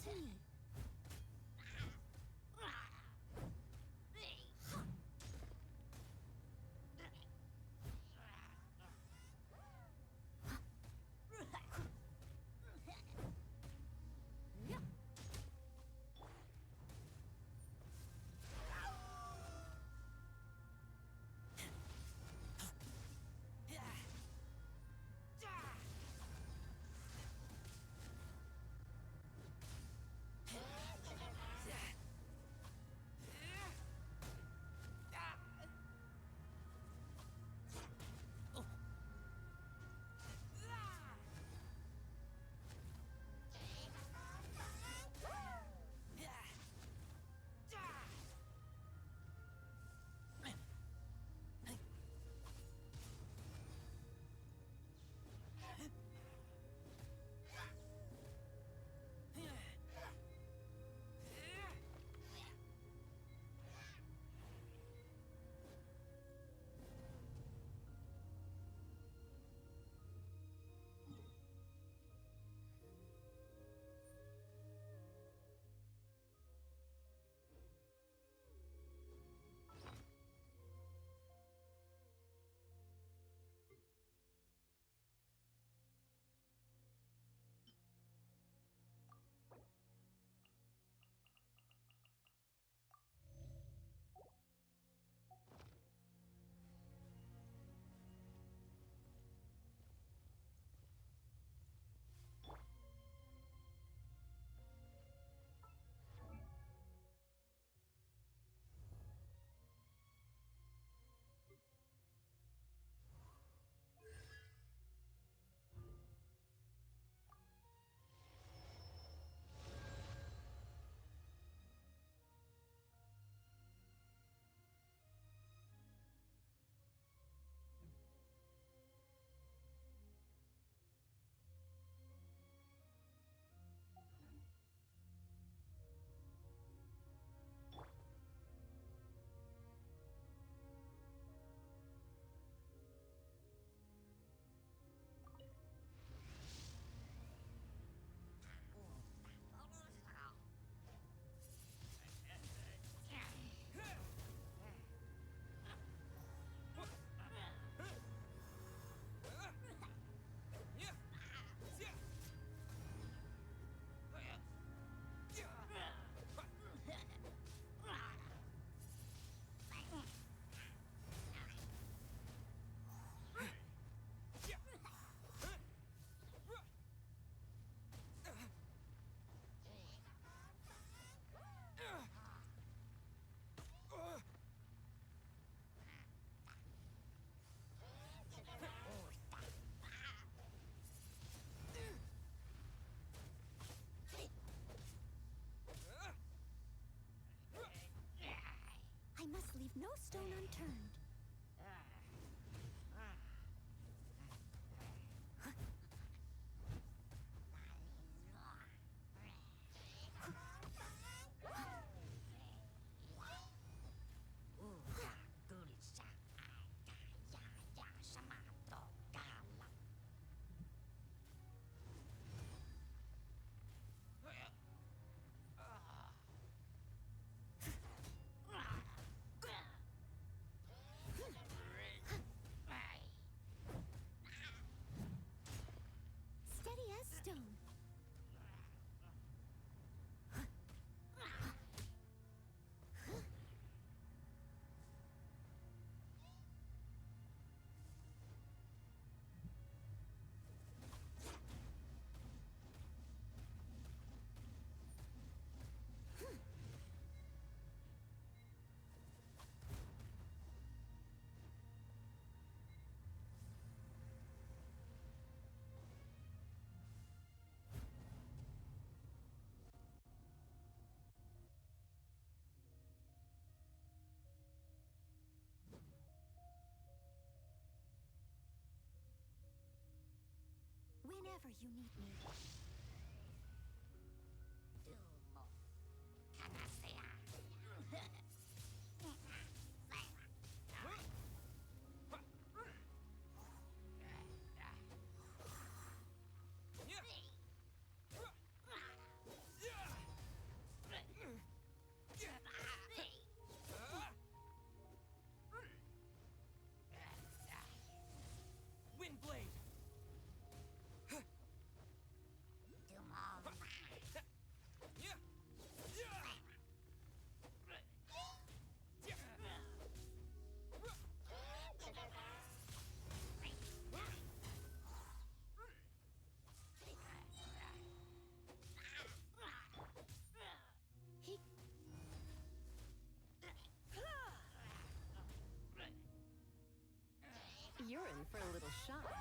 to me. I must leave no stone unturned. Steady as stone. Whenever you need me. Dumo. Canasea. for a little shock.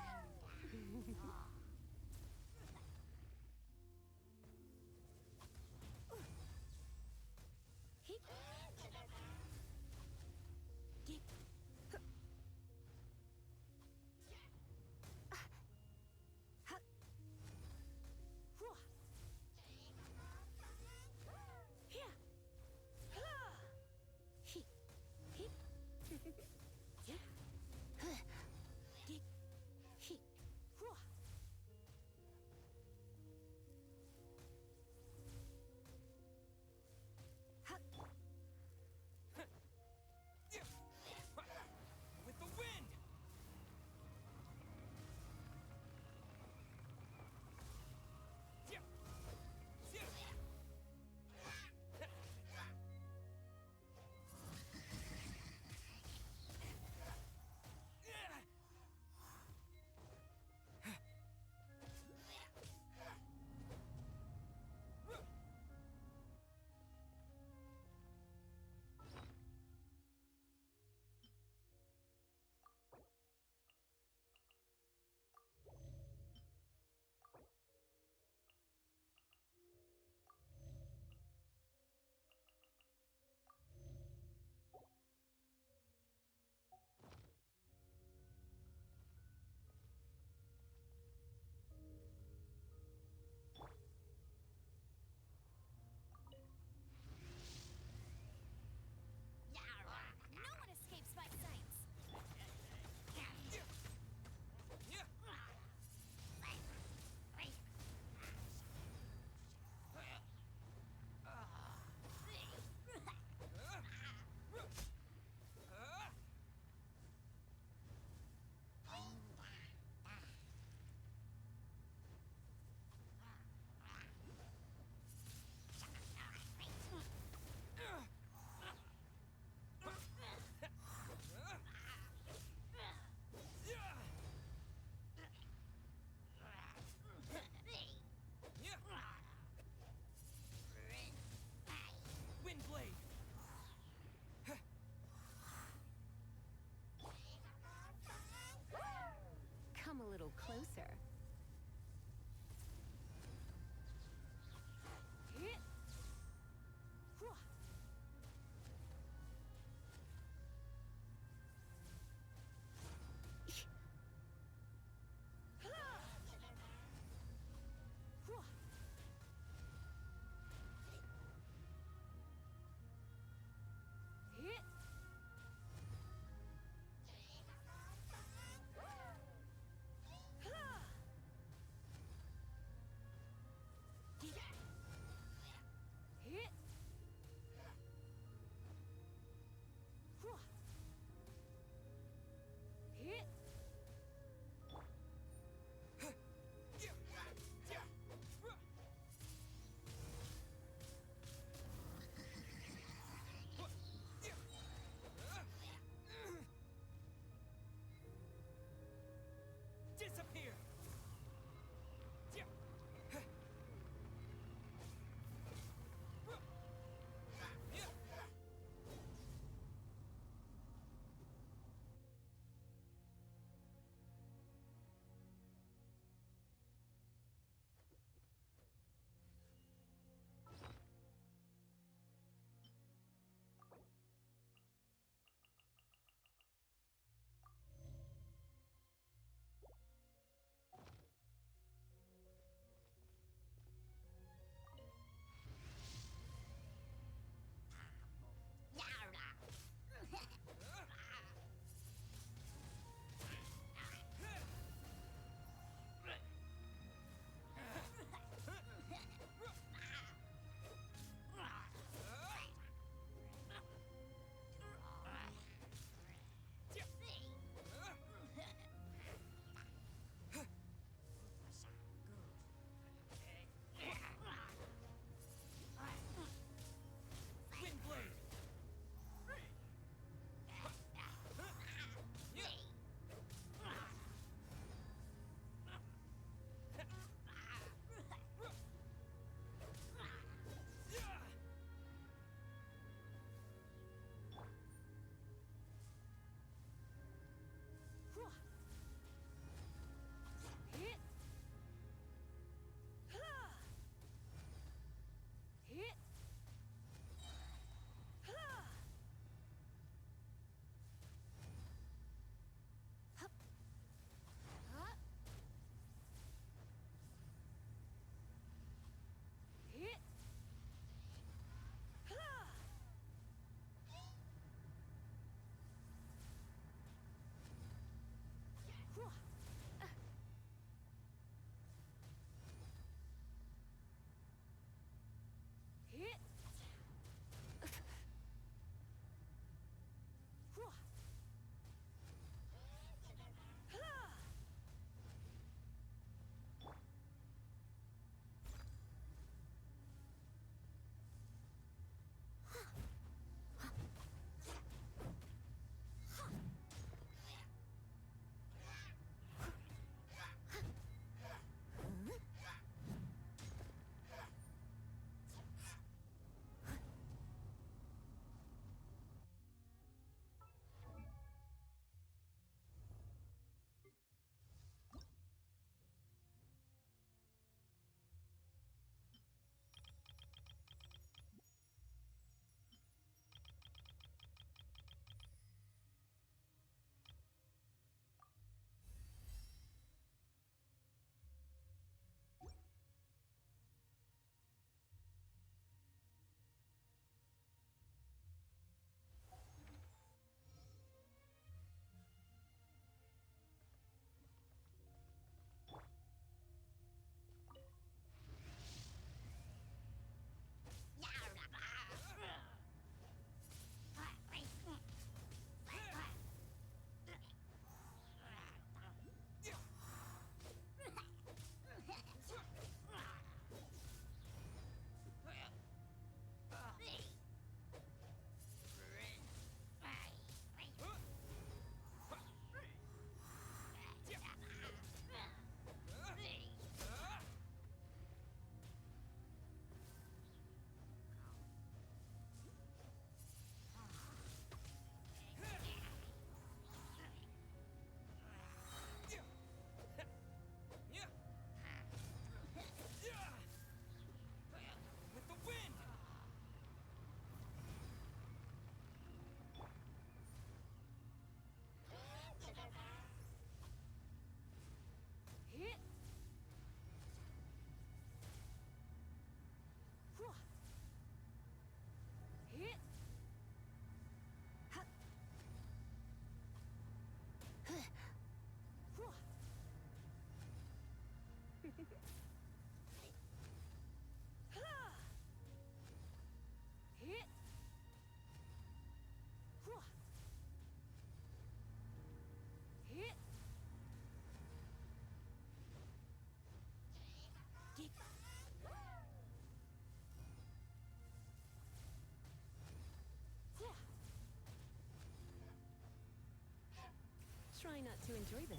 try not to enjoy this.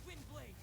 Windblade!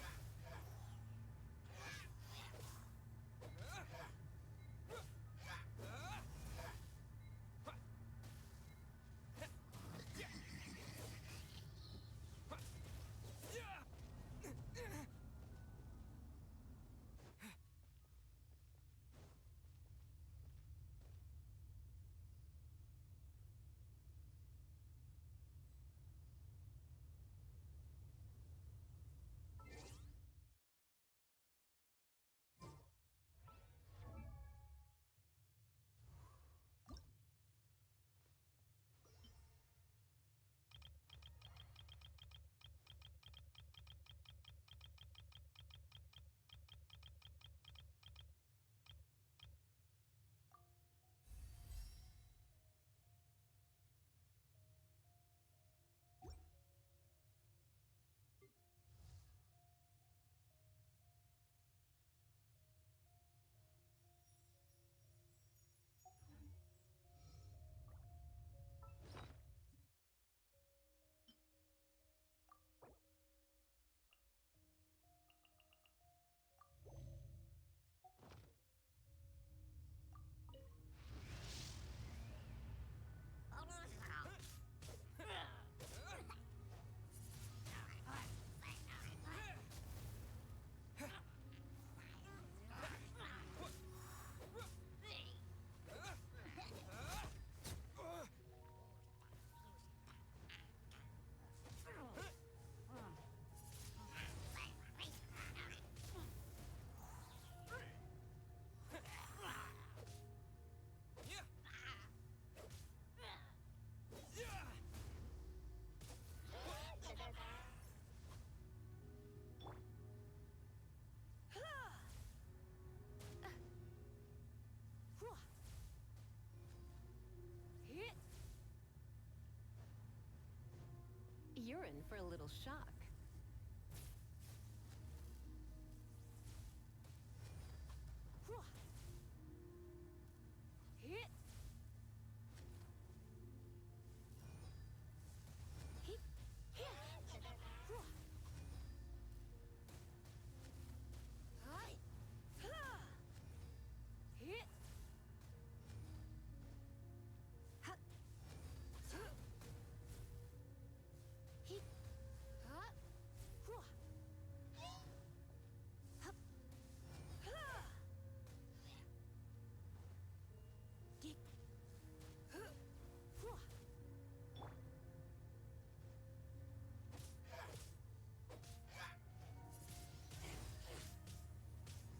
You're in for a little shock.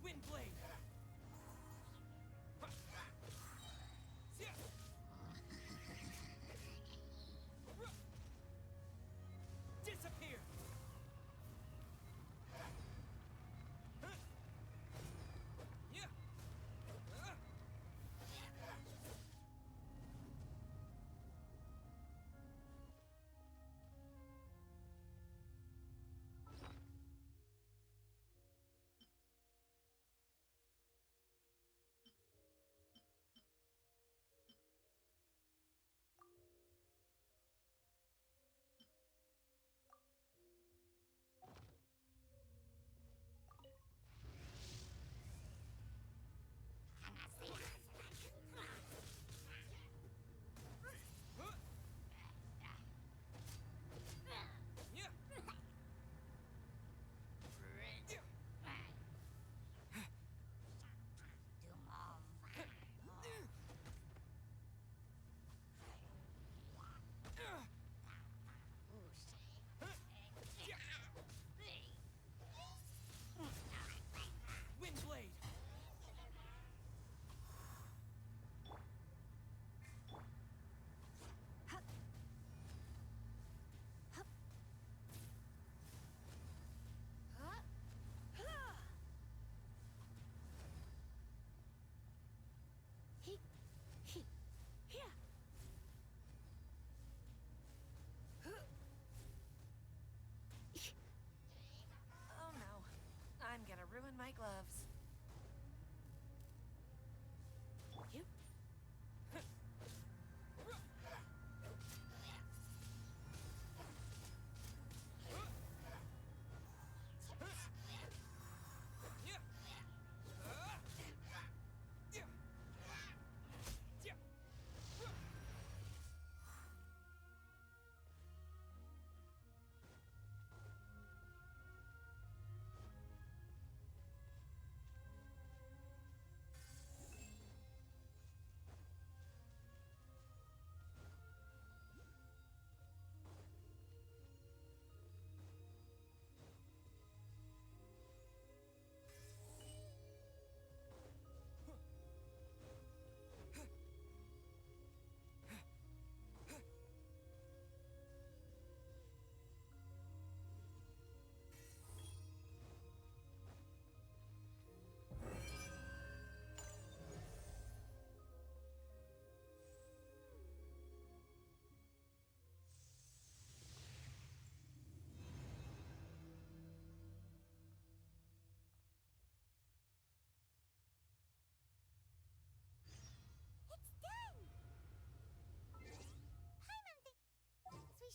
Windblade! Disappear! Windblade! Oh no, I'm gonna ruin my gloves.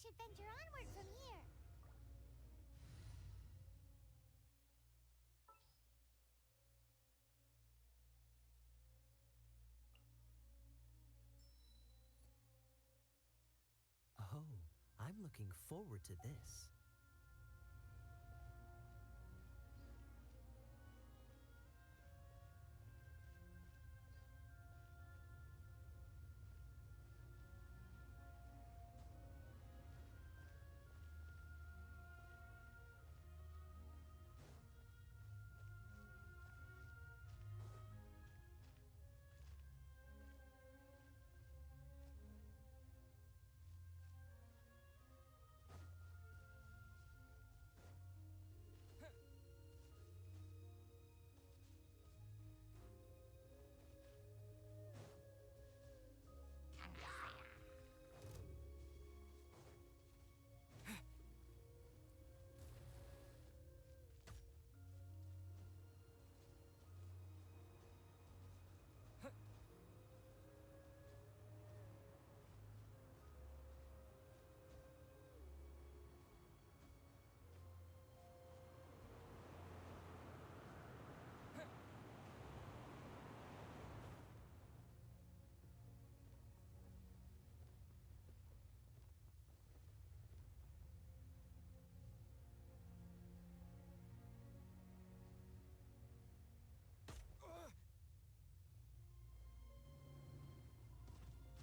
should venture onward from here. Oh, I'm looking forward to this.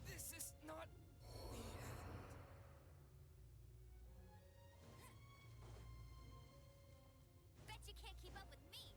This is not the end. Bet you can't keep up with me.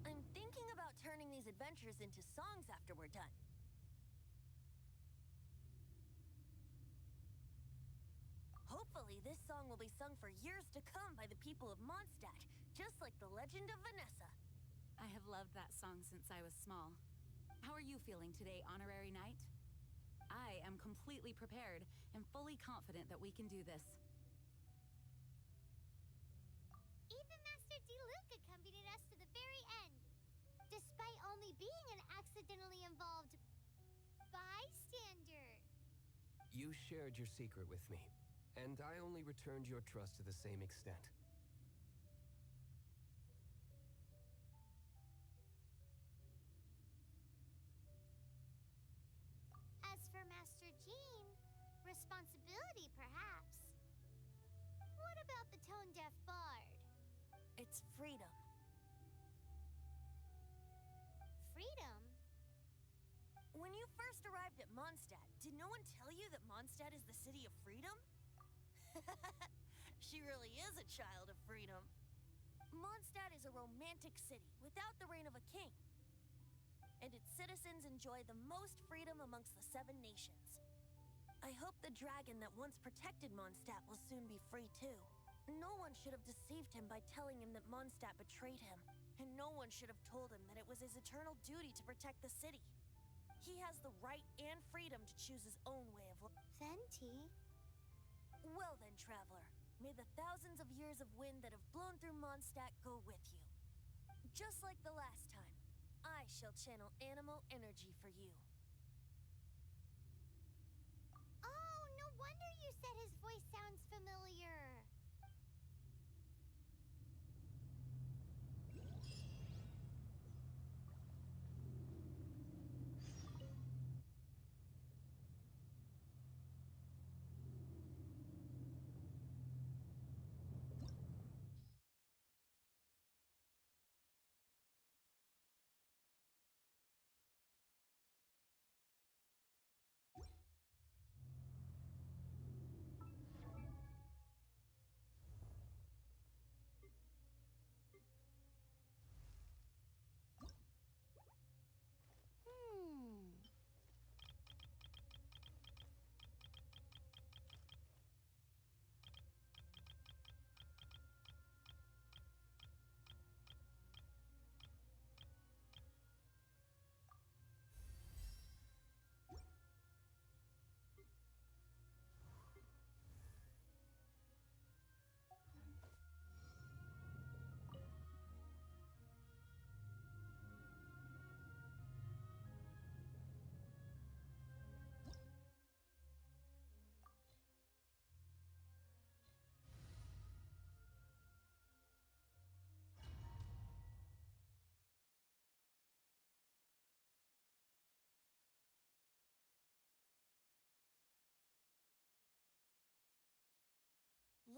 I'm thinking about turning these adventures into songs after we're done. Hopefully, this song will be sung for years to come by the people of Mondstadt, just like the legend of Vanessa. I have loved that song since I was small. How are you feeling today, Honorary Knight? I am completely prepared and fully confident that we can do this. Even despite only being an accidentally involved bystander. You shared your secret with me, and I only returned your trust to the same extent. As for Master Jean, responsibility perhaps. What about the tone-deaf bard? It's freedom. Freedom? When you first arrived at Mondstadt, did no one tell you that Mondstadt is the city of freedom? She really is a child of freedom. Mondstadt is a romantic city without the reign of a king. And its citizens enjoy the most freedom amongst the 7 nations. I hope the dragon that once protected Mondstadt will soon be free too. No one should have deceived him by telling him that Mondstadt betrayed him, and no one should have told him that it was his eternal duty to protect the city. He has the right and freedom to choose his own way of life. Venti? Well then, traveler, may the thousands of years of wind that have blown through Mondstadt go with you. Just like the last time, I shall channel animal energy for you. Oh, no wonder you said his voice sounds familiar.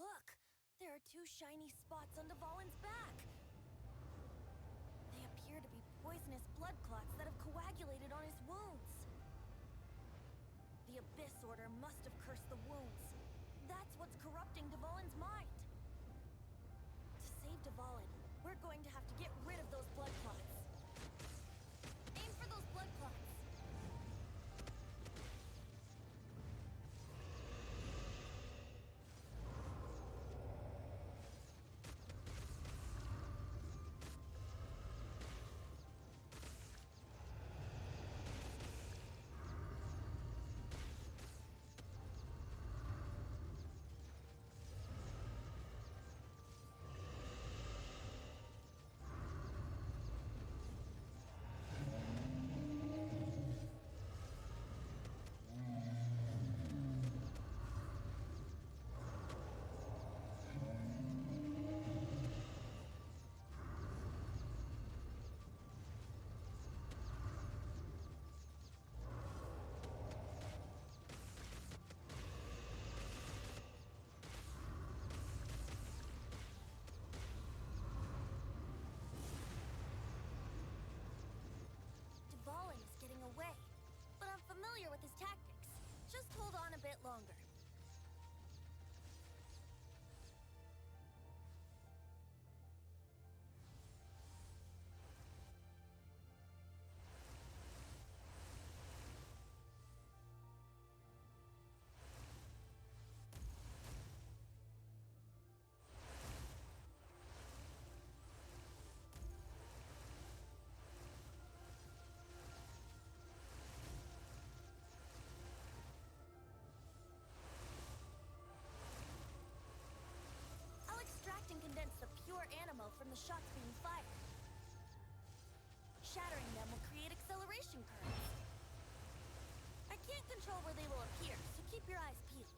Look! There are 2 shiny spots on Dvalin's back! They appear to be poisonous blood clots that have coagulated on his wounds. The Abyss Order must have cursed the wounds. That's what's corrupting Dvalin's mind. To save Dvalin, we're going to have to get rid of those blood clots. Aim for those blood clots. With his tactics. Just hold on a bit longer. Condense the pure animal from the shots being fired. Shattering them will create acceleration currents. I can't control where they will appear, so keep your eyes peeled.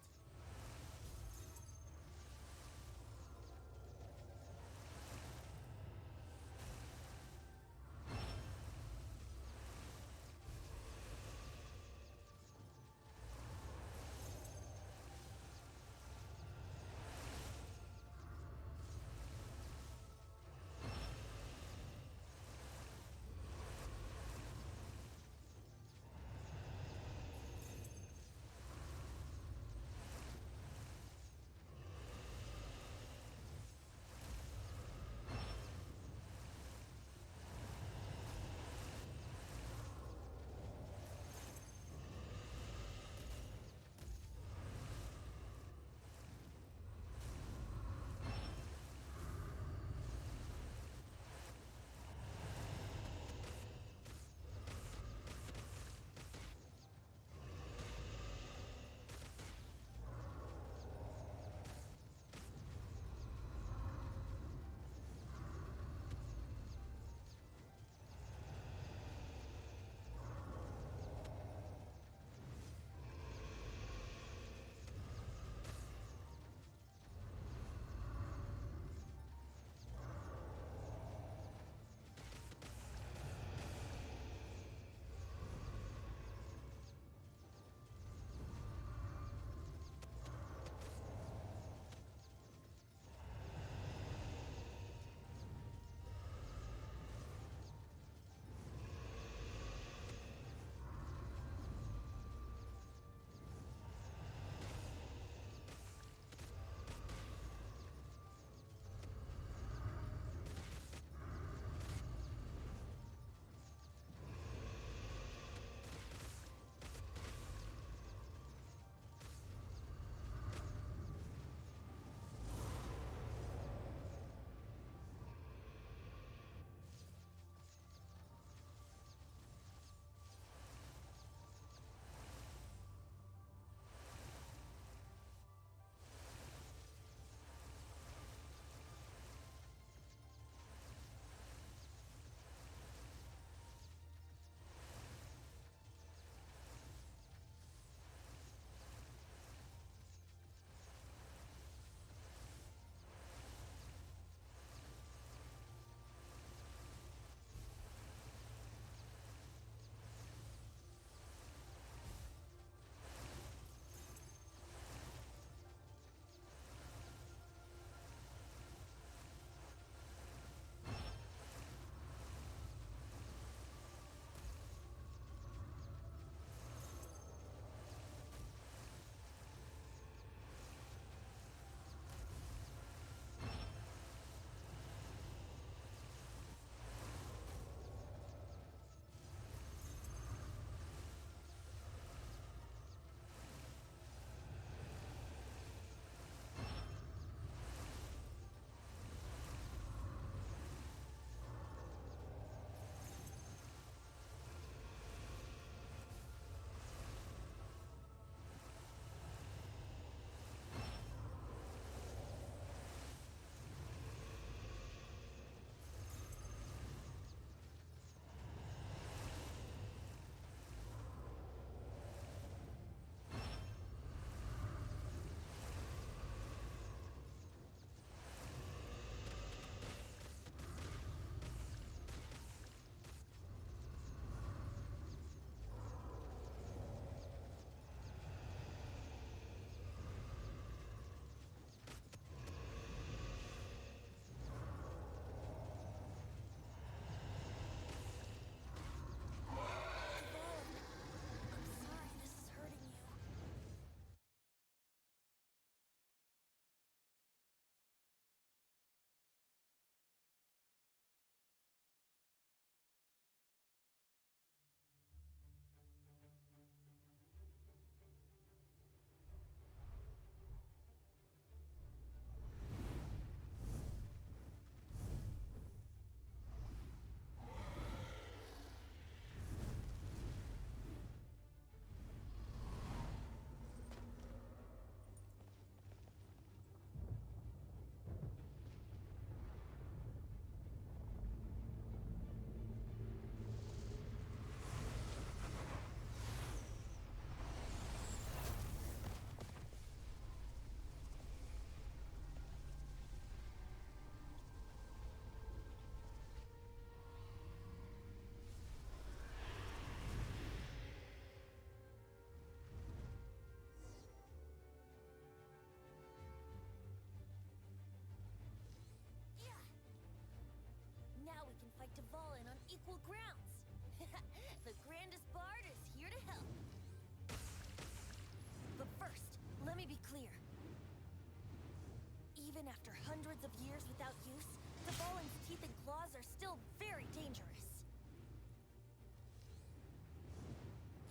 hundreds of years without use, Dvalin's teeth and claws are still very dangerous.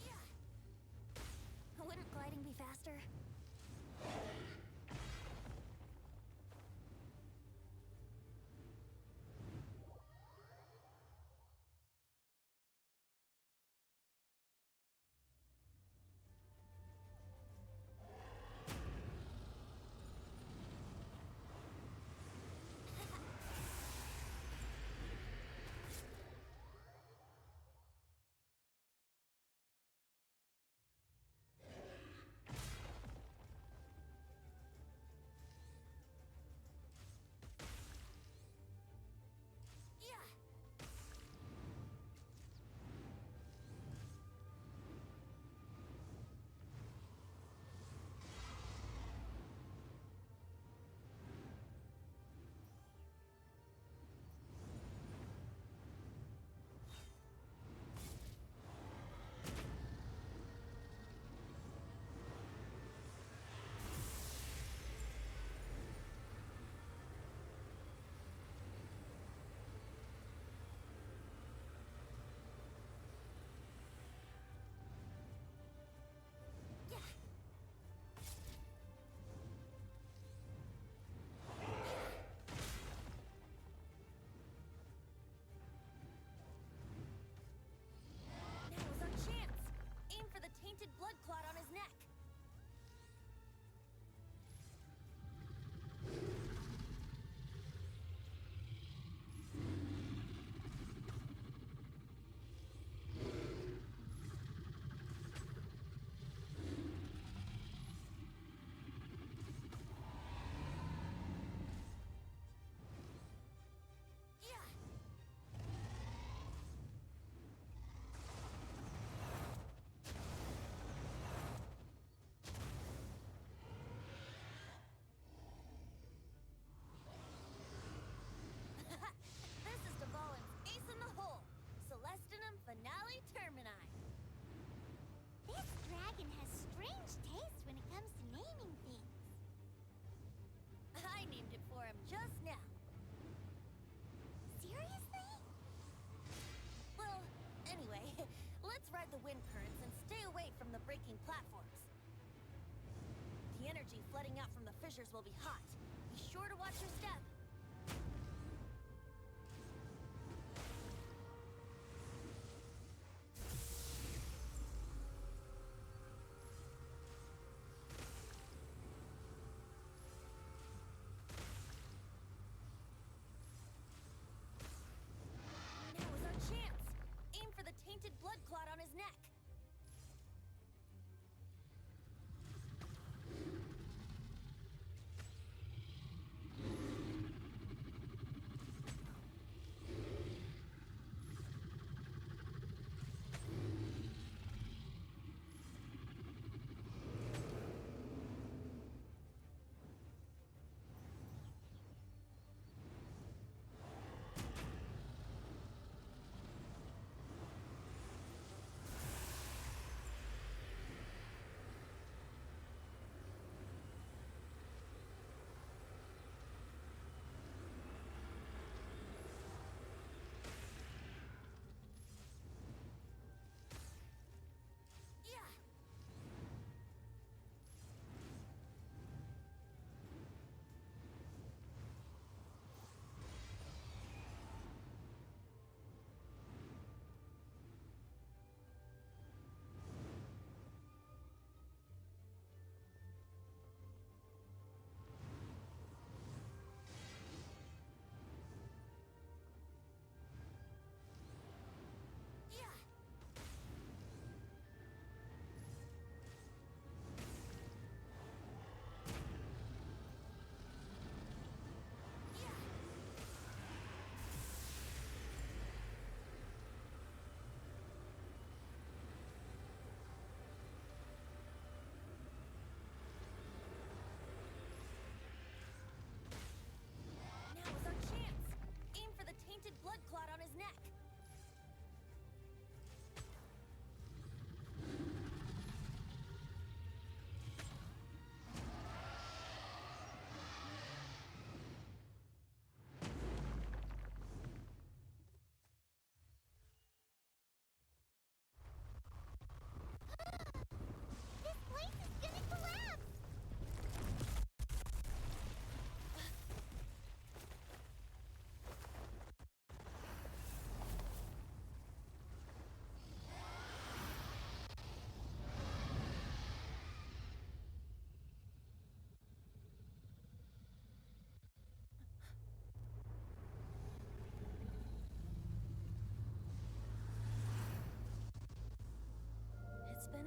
Yeah. Wouldn't gliding be faster? Now's our chance! Aim for the tainted blood clot on his neck. Yeah. This is Dvalin's ace in the hole. Celestinum Finale Termini. This dragon has strange taste when it comes to naming things. I named it for him just now. Seriously? Well, anyway, let's ride the wind currents and stay away from the breaking platforms. The energy flooding out from the fissures will be hot. Be sure to watch your step. Now is our chance. Aim for the tainted blood clot on his neck.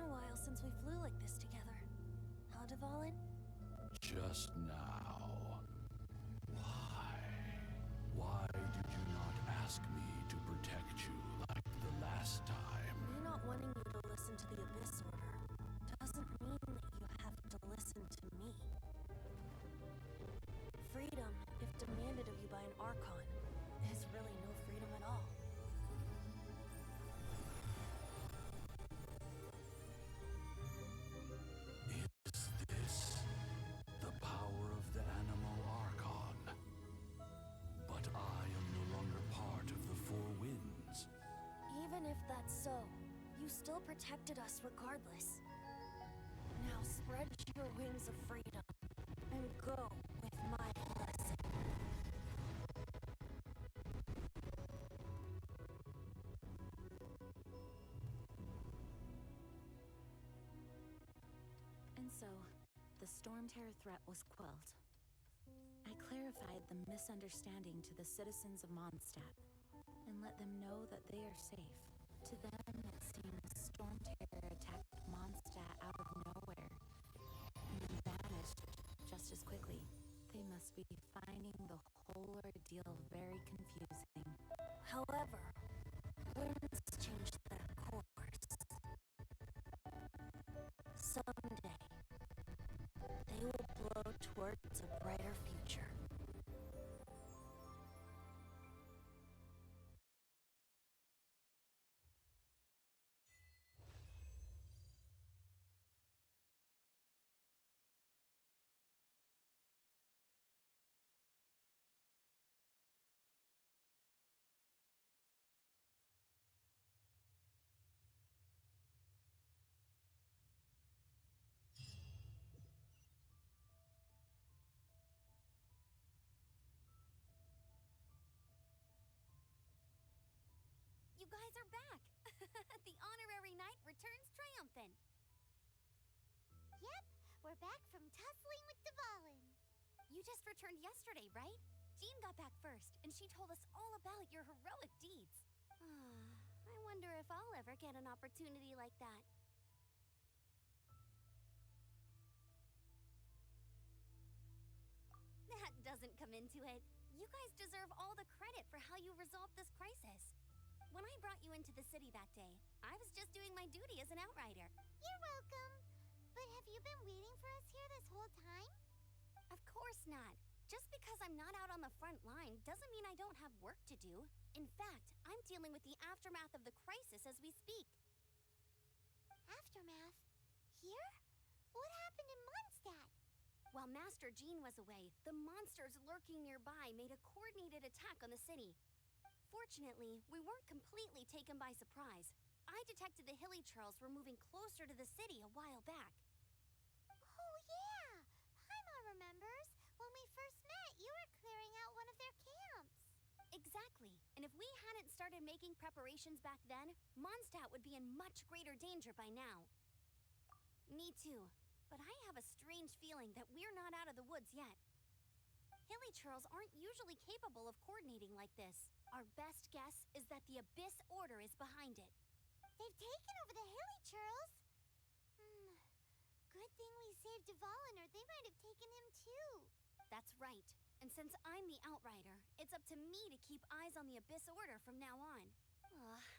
a while since we flew like this together. Huh, Dvalin? Just now. Why? Why did you not ask me to protect you like the last time? Me not wanting you to listen to the Abyss Order doesn't mean that you have to listen to me. Freedom, if demanded of you by an Archon, is really no freedom at all. Is this the power of the Animal Archon? But I am no longer part of the Four Winds. Even if that's so, you still protected us regardless. Now spread your wings of freedom and go with my blessing. And so, the storm terror threat was quelled. I clarified the misunderstanding to the citizens of Mondstadt and let them know that they are safe. To them, it seems storm terror attacked Mondstadt out of nowhere and then vanished just as quickly. They must be finding the whole ordeal very confusing. However, winds change their course. Someday, they will blow towards a brighter future. You guys are back! The honorary knight returns triumphant. Yep, we're back from tussling with Dvalin. You just returned yesterday, right? Jean got back first, and she told us all about your heroic deeds. I wonder if I'll ever get an opportunity like that. That doesn't come into it. You guys deserve all the credit for how you resolved this crisis. When I brought you into the city that day, I was just doing my duty as an outrider. You're welcome. But have you been waiting for us here this whole time? Of course not. Just because I'm not out on the front line doesn't mean I don't have work to do. In fact, I'm dealing with the aftermath of the crisis as we speak. Aftermath? Here? What happened in Mondstadt? While Master Jean was away, the monsters lurking nearby made a coordinated attack on the city. Fortunately, we weren't completely taken by surprise. I detected the Hilly Churls were moving closer to the city a while back. Oh yeah! Paimon remembers. When we first met, you were clearing out one of their camps. Exactly. And if we hadn't started making preparations back then, Mondstadt would be in much greater danger by now. Me too. But I have a strange feeling that we're not out of the woods yet. Hilly Churls aren't usually capable of coordinating like this. Our best guess is that the Abyss Order is behind it. They've taken over the Hilly Churls? Good thing we saved Dvalin, or they might have taken him too. That's right. And since I'm the Outrider, it's up to me to keep eyes on the Abyss Order from now on.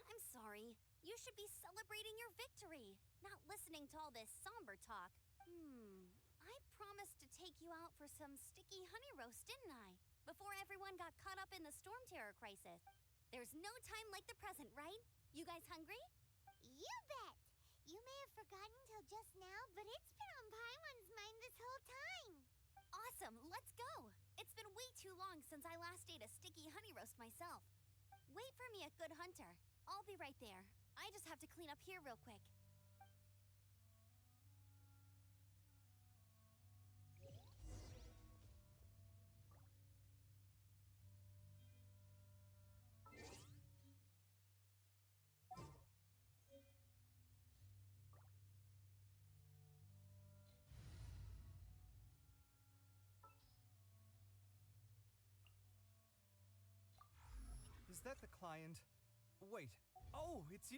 I'm sorry. You should be celebrating your victory, not listening to all this somber talk. I promised to take you out for some sticky honey roast, didn't I? Before everyone got caught up in the storm terror crisis. There's no time like the present, right? You guys hungry? You bet! You may have forgotten till just now, but it's been on Paimon's mind this whole time. Awesome, let's go! It's been way too long since I last ate a sticky honey roast myself. Wait for me at Good Hunter. I'll be right there. I just have to clean up here real quick. Is that the client? Wait. Oh, it's you.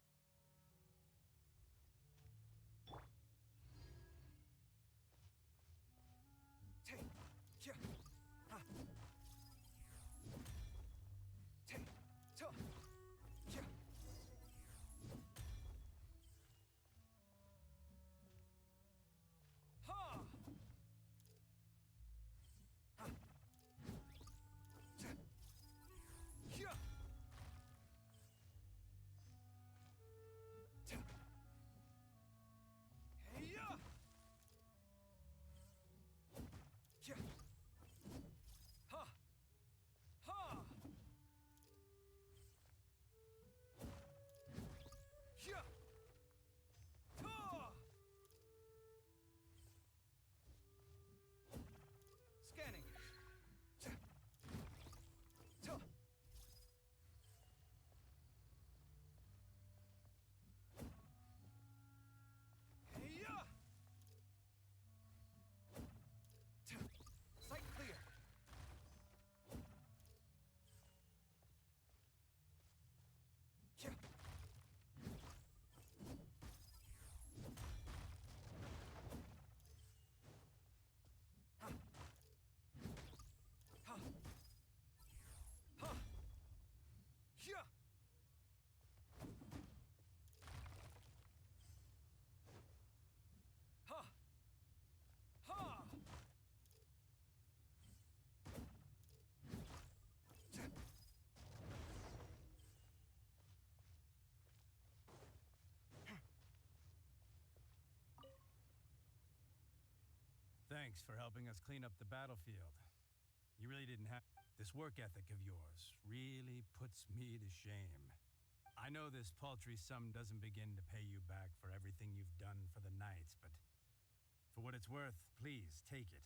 Thanks for helping us clean up the battlefield. You really didn't have... This work ethic of yours really puts me to shame. I know this paltry sum doesn't begin to pay you back for everything you've done for the Knights, but for what it's worth, please take it.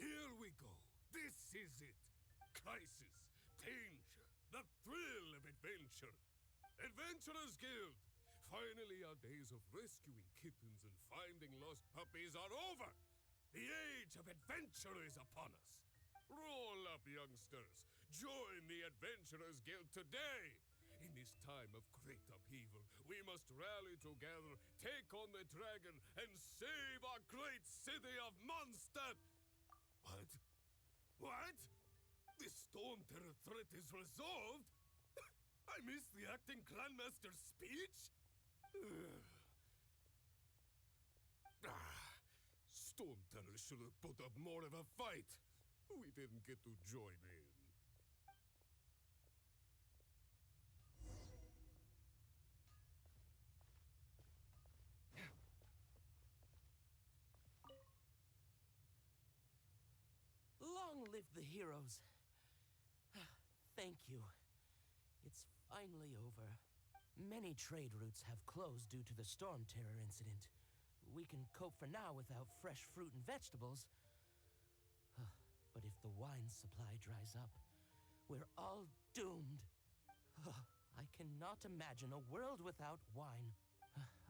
Here we go. This is it. Crisis, danger, the thrill of adventure. Adventurers Guild! Finally, our days of rescuing kittens and finding lost puppies are over. The age of adventure is upon us. Roll up, youngsters. Join the Adventurers Guild today. In this time of great upheaval, we must rally together, take on the dragon, and save our great city of Mondstadt. What? What? The Storm Terror threat is resolved? I missed the acting Grandmaster's speech? Storm Terror should have put up more of a fight. We didn't get to join in. Long live the heroes. Thank you. It's finally over. Many trade routes have closed due to the Storm Terror incident. We can cope for now without fresh fruit and vegetables. But if the wine supply dries up, we're all doomed. I cannot imagine a world without wine.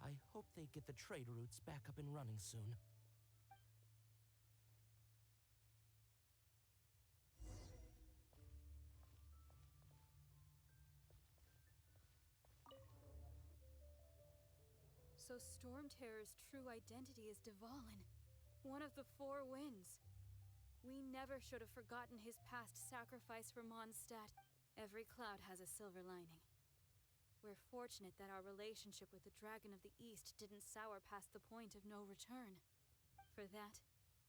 I hope they get the trade routes back up and running soon. So Storm Terror's true identity is Dvalin, one of the Four Winds. We never should have forgotten his past sacrifice for Mondstadt. Every cloud has a silver lining. We're fortunate that our relationship with the Dragon of the East didn't sour past the point of no return. For that,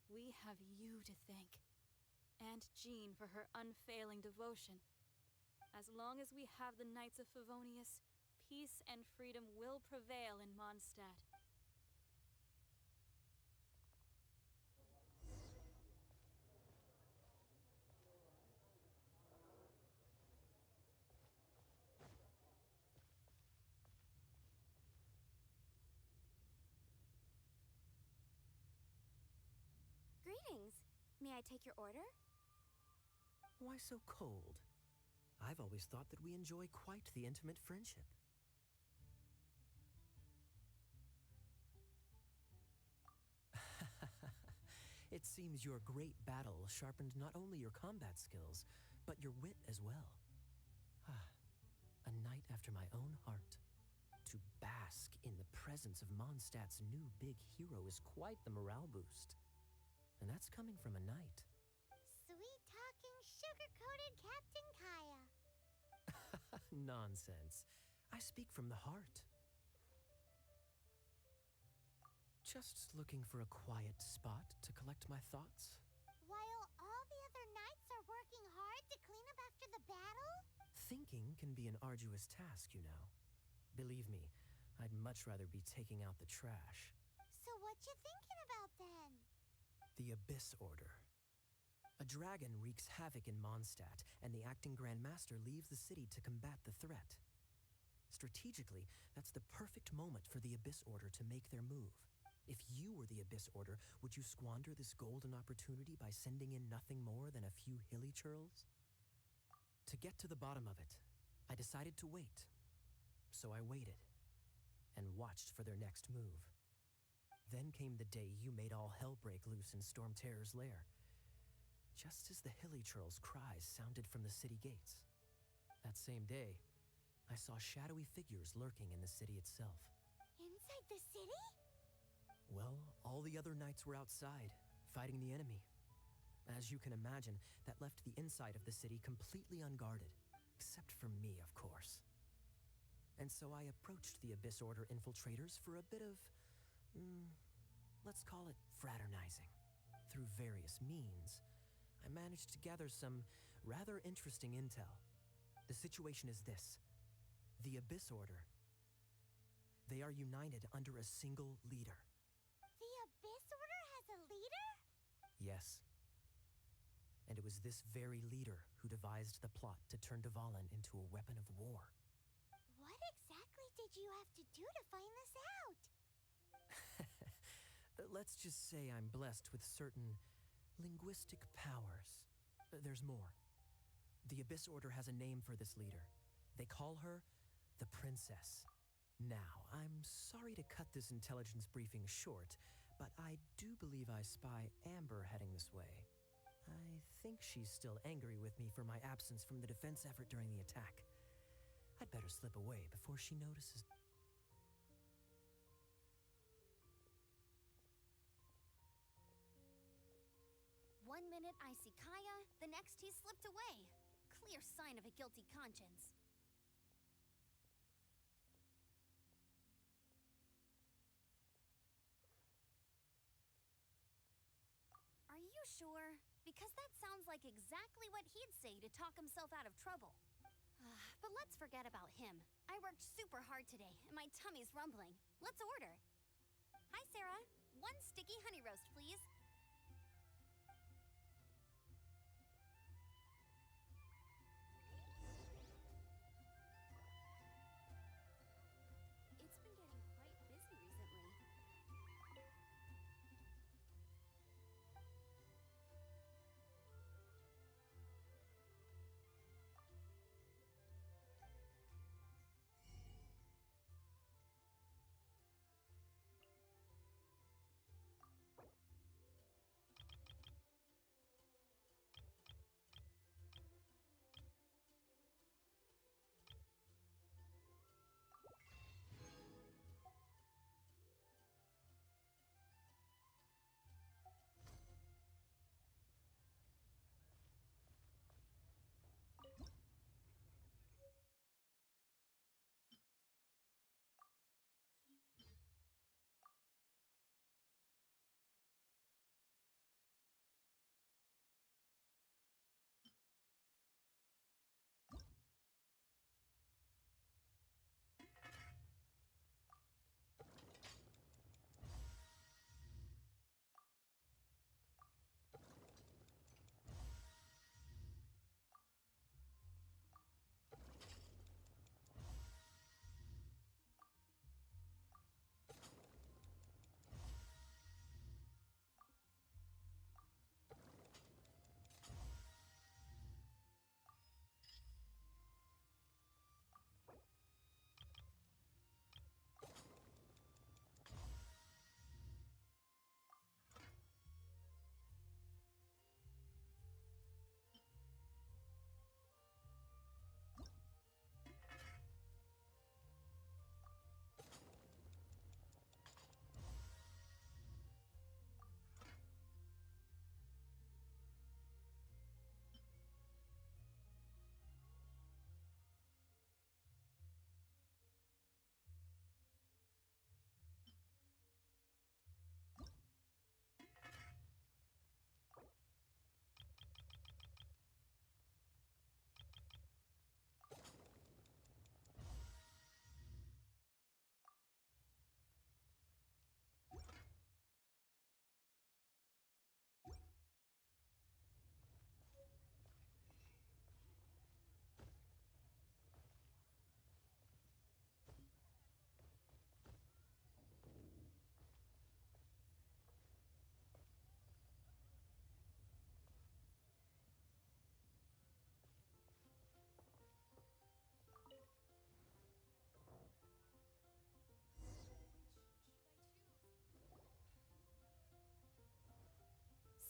we have you to thank. And Jean for her unfailing devotion. As long as we have the Knights of Favonius, peace and freedom will prevail in Mondstadt. Greetings. May I take your order? Why so cold? I've always thought that we enjoy quite the intimate friendship. It seems your great battle sharpened not only your combat skills, but your wit as well. A night after my own heart. To bask in the presence of Mondstadt's new big hero is quite the morale boost. And that's coming from a knight. Sweet-talking, sugar-coated Captain Kaya. Nonsense. I speak from the heart. Just looking for a quiet spot to collect my thoughts. While all the other knights are working hard to clean up after the battle? Thinking can be an arduous task, you know. Believe me, I'd much rather be taking out the trash. So what you thinking about then? The Abyss Order. A dragon wreaks havoc in Mondstadt, and the acting Grand Master leaves the city to combat the threat. Strategically, that's the perfect moment for the Abyss Order to make their move. If you were the Abyss Order, would you squander this golden opportunity by sending in nothing more than a few hilly churls? To get to the bottom of it, I decided to wait. So I waited, and watched for their next move. Then came the day you made all hell break loose in Storm Terror's lair, just as the hilly churls' cries sounded from the city gates. That same day, I saw shadowy figures lurking in the city itself. Inside the city? Well, all the other knights were outside, fighting the enemy. As you can imagine, that left the inside of the city completely unguarded. Except for me, of course. And so I approached the Abyss Order infiltrators for a bit of, let's call it fraternizing. Through various means, I managed to gather some rather interesting intel. The situation is this. The Abyss Order, they are united under a single leader. The Abyss Order has a leader? Yes. And it was this very leader who devised the plot to turn Dvalin into a weapon of war. What exactly did you have to do to find this out? Let's just say I'm blessed with certain linguistic powers. There's more. The Abyss Order has a name for this leader. They call her the Princess. Now, I'm sorry to cut this intelligence briefing short, but I do believe I spy Amber heading this way. I think she's still angry with me for my absence from the defense effort during the attack. I'd better slip away before she notices. 1 minute I see Kaya, the next he slipped away. Clear sign of a guilty conscience. Are you sure? Because that sounds like exactly what he'd say to talk himself out of trouble. But let's forget about him. I worked super hard today, and my tummy's rumbling. Let's order. Hi, Sarah. 1 sticky honey roast, please. It's been getting quite busy recently.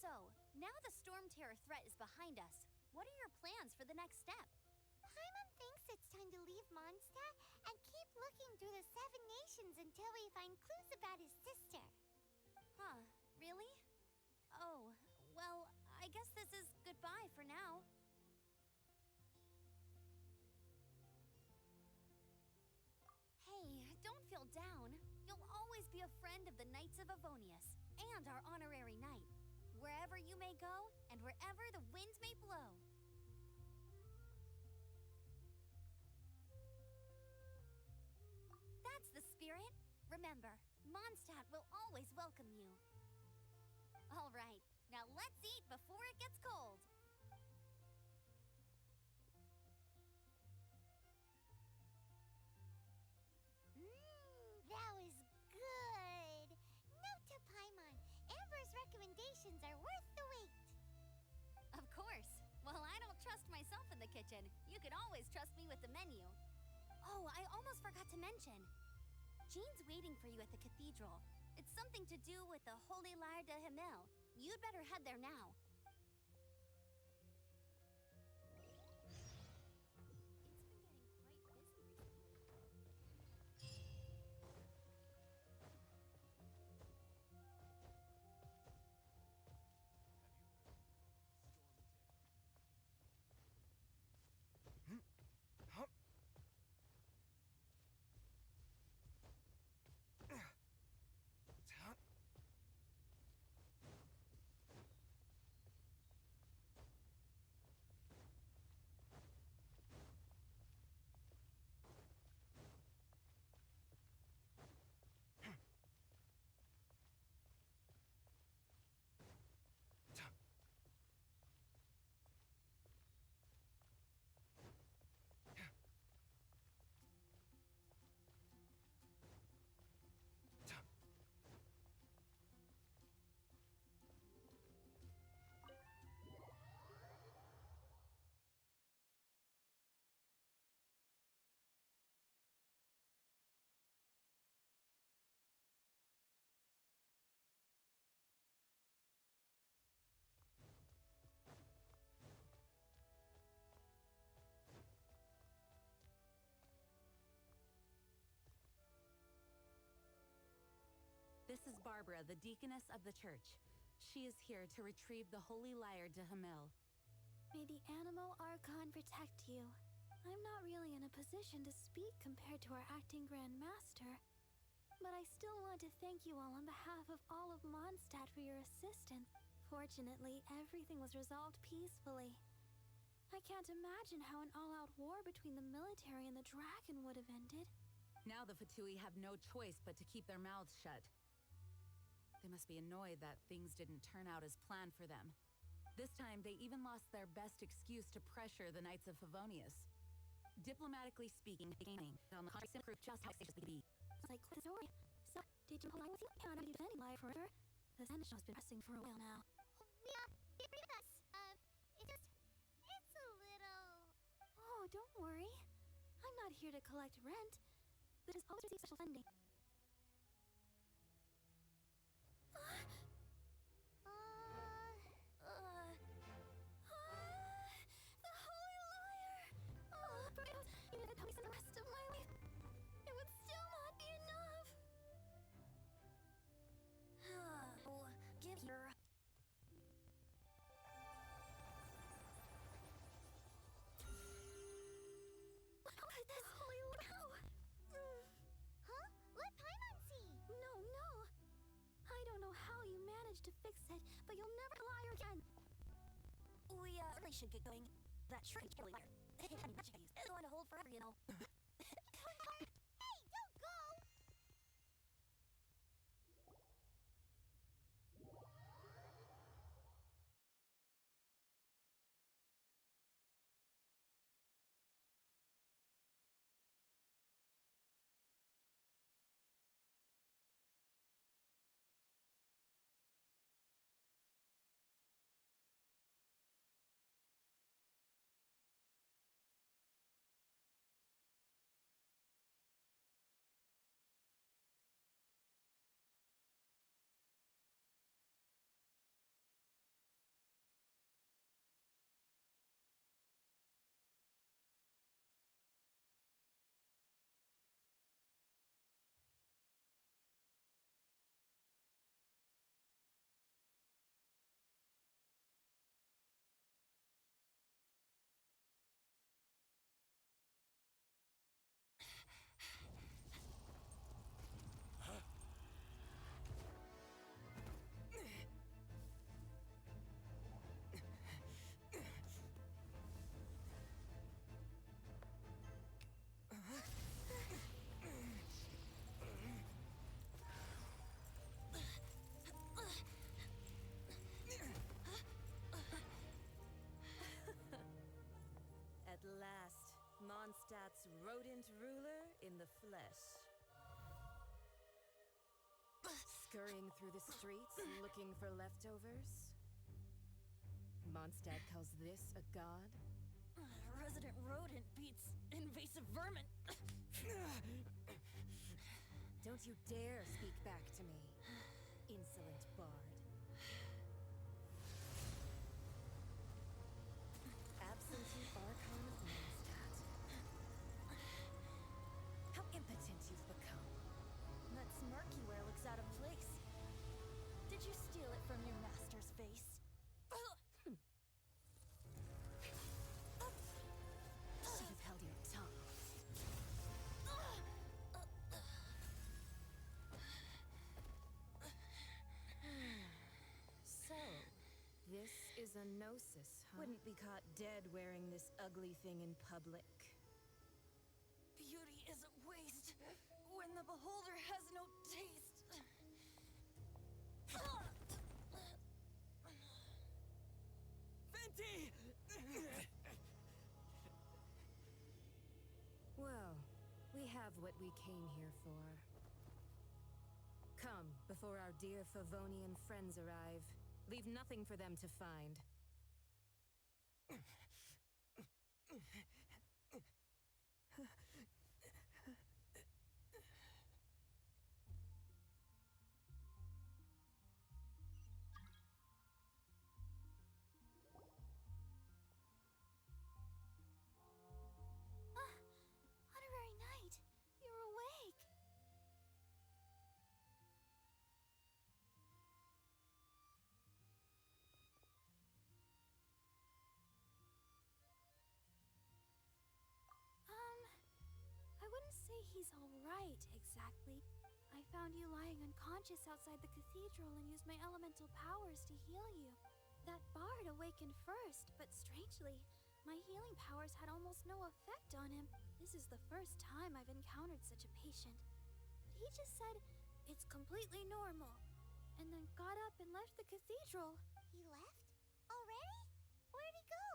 So, now the Storm Terror threat is behind us. What are your plans for the next step? Paimon thinks it's time to leave Mondstadt and keep looking through the 7 nations until we find clues about his sister. Huh, really? Oh, well, I guess this is goodbye for now. friend of the Knights of Avonius, and our honorary knight. Wherever you may go, and wherever the winds may blow. That's the spirit. Remember, Mondstadt will always welcome you. All right, now let's eat before it gets cold. That was good. Note to Paimon, Amber's recommendations are worth the wait. Of course. Well, I don't trust myself in the kitchen. You can always trust me with the menu. Oh, I almost forgot to mention. Jean's waiting for you at the cathedral. It's something to do with the Holy Lyre de Himmel. You'd better head there now. This is Barbara, the deaconess of the church. She is here to retrieve the Holy Lyre de Himmel. May the Animo Archon protect you. I'm not really in a position to speak compared to our acting Grand Master, but I still want to thank you all on behalf of all of Mondstadt for your assistance. Fortunately, everything was resolved peacefully. I can't imagine how an all-out war between the military and the dragon would have ended. Now the Fatui have no choice but to keep their mouths shut. They must be annoyed that things didn't turn out as planned for them. This time, they even lost their best excuse to pressure the Knights of Favonius. Diplomatically speaking, on the contrary, proof just how safe be. It's like quite a story. So, did you align with you? Can't be defending life forever. The tension has been pressing for a while now. Yeah, they're with us. It's a little... Oh, don't worry. I'm not here to collect rent. This is always receive special funding. The Holy Lyre! Oh, but even if it helps the rest of my life, it would still not be enough. Give here. How could this Holy Lyre... Huh? Let Paimon see! No. I don't know how you managed to fix it, but you'll never lie again. We really should get going. That shrink really liar. It's going to hold forever, you know. last, Mondstadt's rodent ruler in the flesh. Scurrying through the streets looking for leftovers? Mondstadt calls this a god? Resident rodent beats invasive vermin. Don't you dare speak back to me, insolent bard. Absentee Archon of Mondstadt. How impotent you've become. That smirk you wear looks out of place. Did you steal it from your master's face? Should have held your tongue. So, this is a gnosis, huh? Wouldn't be caught dead wearing this ugly thing in public. Beauty is a waste when the beholder has no taste. Venti! Well, we have what we came here for. Come, before our dear Favonian friends arrive. Leave nothing for them to find. Honorary Knight, you're awake. I wouldn't say he's alright, exactly. I found you lying unconscious outside the cathedral and used my elemental powers to heal you. That bard awakened first, but strangely, my healing powers had almost no effect on him. This is the first time I've encountered such a patient. But he just said, it's completely normal, and then got up and left the cathedral. He left? Already? Where'd he go?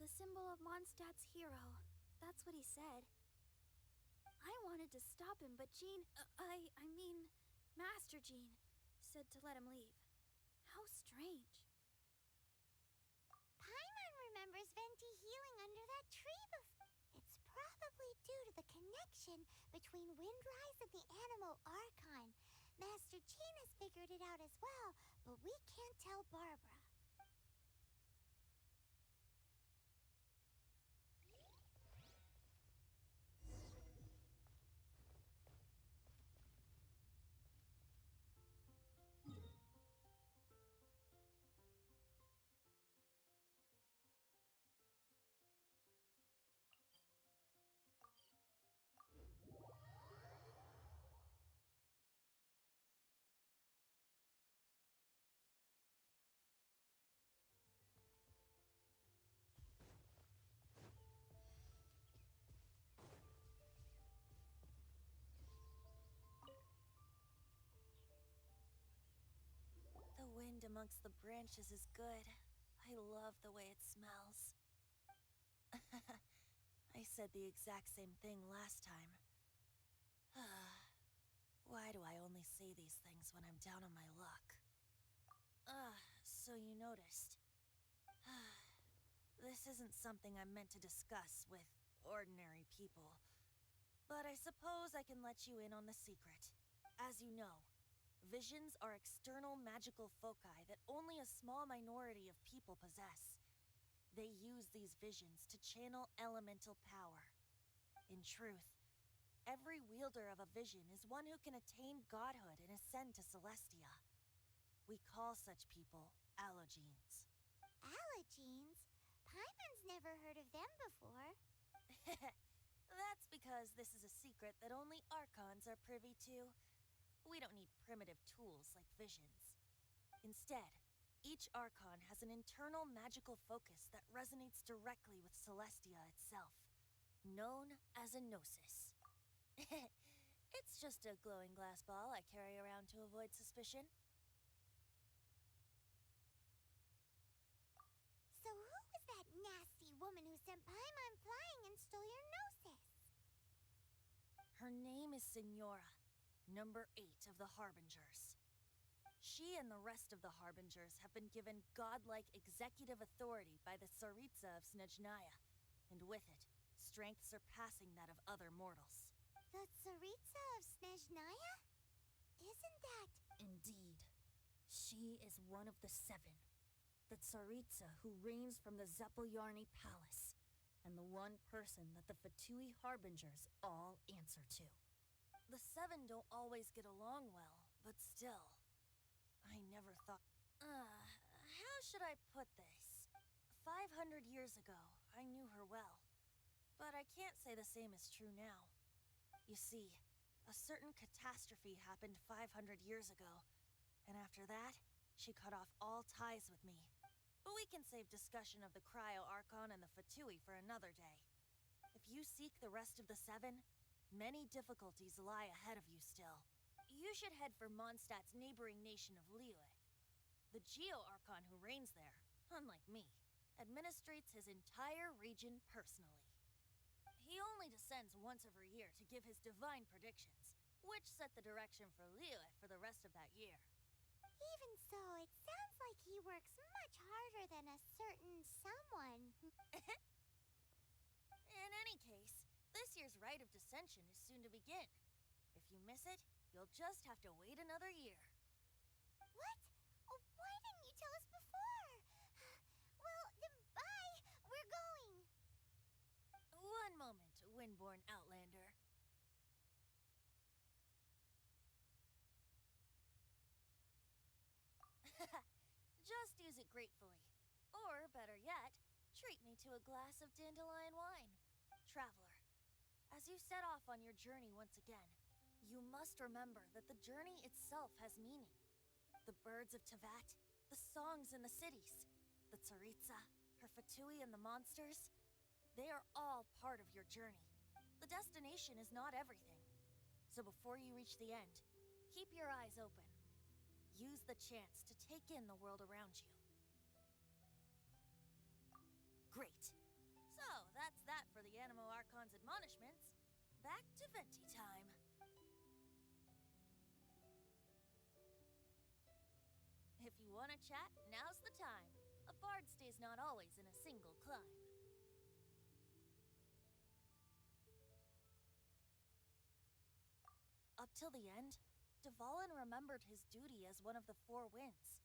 The symbol of Mondstadt's hero. That's what he said. I wanted to stop him, but Master Jean, said to let him leave. How strange. Paimon remembers Venti healing under that tree before. It's probably due to the connection between Windrise and the Animal Archon. Master Jean has figured it out as well, but we can't tell Barbara. The wind amongst the branches is good. I love the way it smells. I said the exact same thing last time. Why do I only say these things when I'm down on my luck? So you noticed. This isn't something I'm meant to discuss with ordinary people. But I suppose I can let you in on the secret. As you know, visions are external magical foci that only a small minority of people possess. They use these visions to channel elemental power. In truth, every wielder of a vision is one who can attain godhood and ascend to Celestia. We call such people Allogenes. Allogenes? Paimon's never heard of them before. That's because this is a secret that only Archons are privy to. We don't need primitive tools like visions. Instead, each Archon has an internal magical focus that resonates directly with Celestia itself, known as a gnosis. It's just a glowing glass ball I carry around to avoid suspicion. So who was that nasty woman who sent Paimon flying is Signora, number 8 of the Harbingers. She and the rest of the Harbingers have been given godlike executive authority by the Tsaritsa of Snezhnaya, and with it, strength surpassing that of other mortals. The Tsaritsa of Snezhnaya? Isn't that... Indeed. She is one of the 7. The Tsaritsa who reigns from the Zeppeljärny Palace, and the one person that the Fatui Harbingers all answer to. The 7 don't always get along well, but still... I never thought... how should I put this? 500 years ago, I knew her well. But I can't say the same is true now. You see, a certain catastrophe happened 500 years ago, and after that, she cut off all ties with me. But we can save discussion of the Cryo Archon and the Fatui for another day. If you seek the rest of the 7, many difficulties lie ahead of you still. You should head for Mondstadt's neighboring nation of Liyue. The Geo-Archon who reigns there, unlike me, administrates his entire region personally. He only descends once every year to give his divine predictions, which set the direction for Liyue for the rest of that year. Even so, it sounds like he works much harder than a certain someone. In any case, this year's Rite of Descension is soon to begin. If you miss it, you'll just have to wait another year. What? Oh, why didn't you tell us before? Well, then bye. We're going. One moment, Windborn Outlander. Just use it gratefully. Or, better yet, treat me to a glass of dandelion wine. Traveler, as you set off on your journey once again, you must remember that the journey itself has meaning. The birds of Tevat, the songs in the cities, the Tsaritsa, her Fatui and the monsters, they are all part of your journey. The destination is not everything. So before you reach the end, keep your eyes open. Use the chance to take in the world around you. Great. So, that's that for the Animo Archon's admonishments. Back to Venti time. If you want to chat, now's the time. A bard stays not always in a single climb. Up till the end, Dvalin remembered his duty as one of the 4 winds.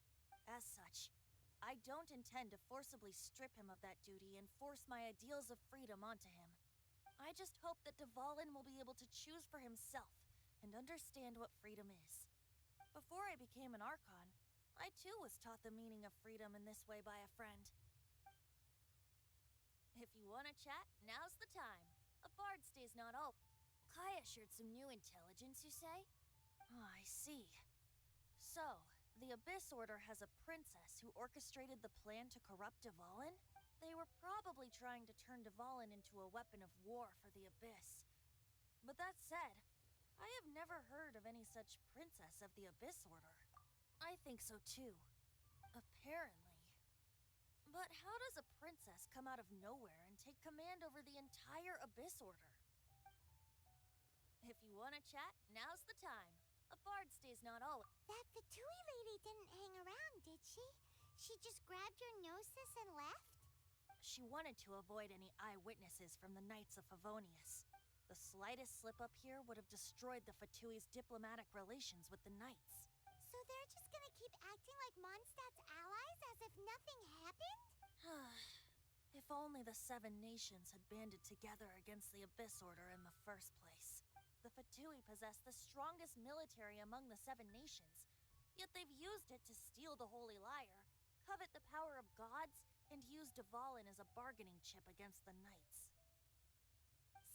As such, I don't intend to forcibly strip him of that duty and force my ideals of freedom onto him. I just hope that Dvalin will be able to choose for himself and understand what freedom is. Before I became an Archon, I too was taught the meaning of freedom in this way by a friend. If you want to chat, now's the time. A bard stays not all. Kaya shared some new intelligence, you say? Oh, I see. So, the Abyss Order has a princess who orchestrated the plan to corrupt Dvalin? They were probably trying to turn Dvalin into a weapon of war for the Abyss. But that said, I have never heard of any such princess of the Abyss Order. I think so too. Apparently. But how does a princess come out of nowhere and take command over the entire Abyss Order? If you want to chat, now's the time. A bard stays not all. That Fatui lady didn't hang around, did she? She just grabbed your gnosis and left? She wanted to avoid any eyewitnesses from the Knights of Favonius. The slightest slip-up here would have destroyed the Fatui's diplomatic relations with the Knights. So they're just gonna keep acting like Mondstadt's allies as if nothing happened? If only the 7 nations had banded together against the Abyss Order in the first place. The Fatui possess the strongest military among the 7 nations, yet they've used it to steal the Holy Lyre, covet the power of gods, and use Dvalin as a bargaining chip against the Knights.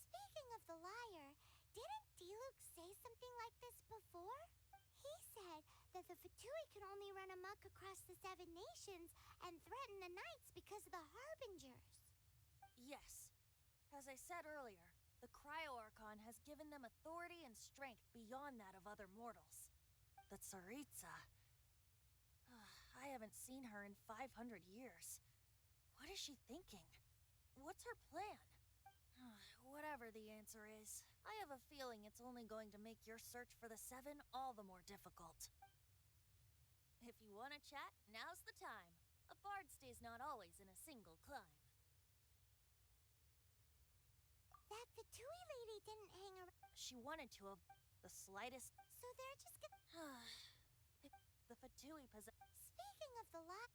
Speaking of the lyre, didn't Diluc say something like this before? He said that the Fatui could only run amok across the 7 nations and threaten the Knights because of the Harbingers. Yes. As I said earlier, the Cryo Archon has given them authority and strength beyond that of other mortals. The Tsaritsa... I haven't seen her in 500 years. What is she thinking? What's her plan? Whatever the answer is, I have a feeling it's only going to make your search for the seven all the more difficult. If you want to chat, now's the time. A bard stays not always in a single climb. That Fatui lady didn't hang around. She wanted to have the slightest. So they're just gonna. The Fatui possess. Speaking of the lot,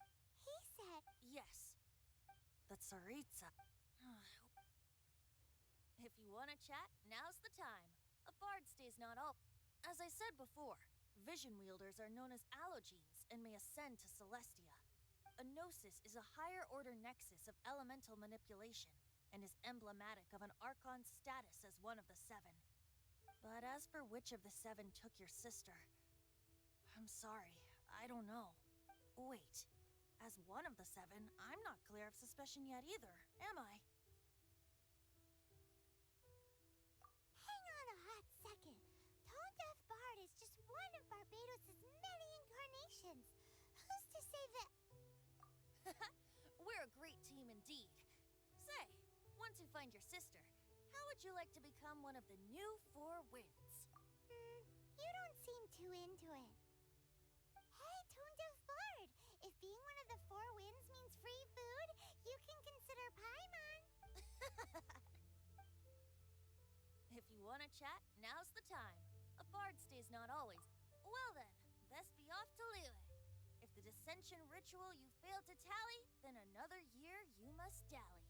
he said. Yes. The Tsaritsa. If you want to chat, now's the time. A bard stays not all. As I said before, vision wielders are known as allogenes and may ascend to Celestia. A gnosis is a higher order nexus of elemental manipulation and is emblematic of an archon's status as one of the seven. But as for which of the seven took your sister, I'm sorry, I don't know. Wait, as one of the seven, I'm not clear of suspicion yet either, am I? Hang on a hot second. Tone Deaf Bard is just one of Barbados' many incarnations. Who's to say that? We're a great team indeed. Say, once you find your sister, how would you like to become one of the new Four Winds? You don't seem too into it. Hey, Tone Deaf Bard! If being one of the Four Winds means free food, you can consider Paimon. If you want to chat, now's the time. A bard stays not always. Well then, best be off to Lille. If the dissension ritual you failed to tally, then another year you must dally.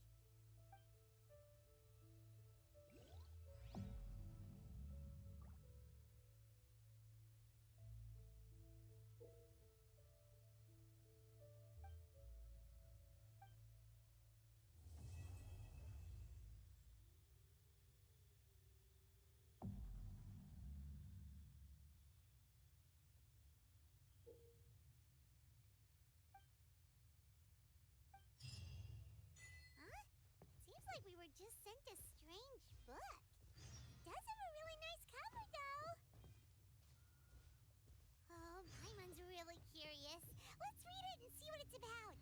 Huh? Seems like we were just sent a strange book. Does have a really nice cover, though. Oh, Paimon's really curious. Let's read it and see what it's about.